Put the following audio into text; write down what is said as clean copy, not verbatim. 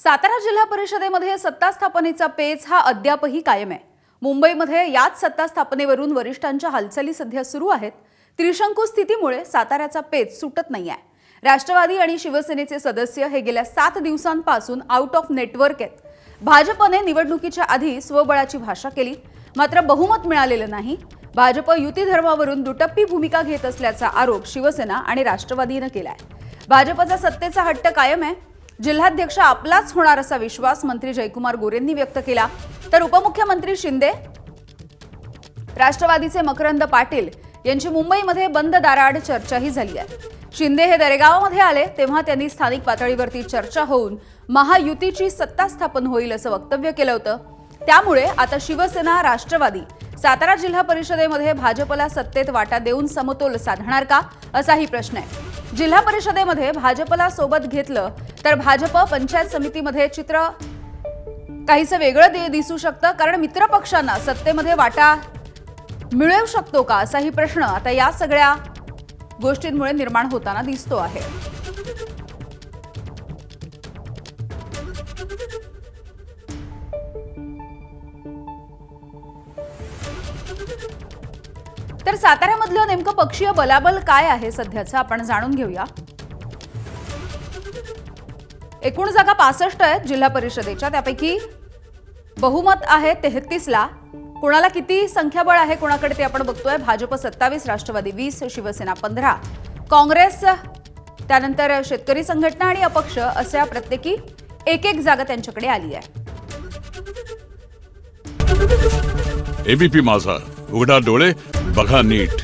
सातारा जिल्हा परिषदेमध्ये सत्ता स्थापनेचा पेच हा अद्यापही कायम आहे। मुंबईमध्ये याच सत्ता स्थापनेवरून वरिष्ठांच्या हालचाली सध्या सुरू आहेत। त्रिशंकू स्थितीमुळे साताऱ्याचा पेच सुटत नाहीये। राष्ट्रवादी आणि शिवसेनेचे सदस्य हे गेल्या 7 दिवसांपासून आउट ऑफ नेटवर्क आहेत। भाजपने निवडणुकीच्या आधी स्वबळाची भाषा केली, मात्र बहुमत मिळालेलं नाही। भाजप युती धर्मावरून दुटप्पी भूमिका घेत असल्याचा आरोप शिवसेना आणि राष्ट्रवादीने केलाय। भाजपचा सत्तेचा हट्ट कायम आहे। जिल्हाध्यक्ष आपलाच होणार असा विश्वास मंत्री जयकुमार गोरेंनी व्यक्त केला, तर उपमुख्यमंत्री शिंदे, राष्ट्रवादीचे मकरंद पाटील यांची मुंबईमध्ये बंद दाराआड चर्चाही झाली आहे। शिंदे हे दरेगावमध्ये आले तेव्हा त्यांनी स्थानिक पातळीवरती चर्चा होऊन महायुतीची सत्ता स्थापन होईल असं वक्तव्य केलं होतं। त्यामुळे आता शिवसेना राष्ट्रवादी सातारा जिल्हा परिषदेमध्ये भाजपला सत्तेत वाटा देऊन समतोल साधणार का, असाही प्रश्न आहे। जिल्हा परिषदेमध्ये भाजपला सोबत घेतलं तर भाजप पंचायत समितीमध्ये चित्र काहीसं वेगळं दिसू शकतं, कारण मित्र पक्षांना सत्तेमध्ये वाटा मिळू शकतो का, असाही प्रश्न आता या सगळ्या गोष्टींमुळे निर्माण होताना दिसतो आहे। तर साताऱ्यामधलं नेमकं पक्षीय बलाबल काय आहे सध्याचं आपण जाणून घेऊया। एकूण जागा 65 आहेत जिल्हा परिषदेच्या, त्यापैकी बहुमत आहे 33 ला। कोणाला किती संख्याबळ आहे कोणाकडे ते आपण बघतोय। भाजप 27, राष्ट्रवादी 20, शिवसेना 15, काँग्रेस, त्यानंतर शेतकरी संघटना आणि अपक्ष अशा प्रत्येकी एक जागा त्यांच्याकडे आली आहे। एबीपी माझा, उघडा डोळे बघा नीट।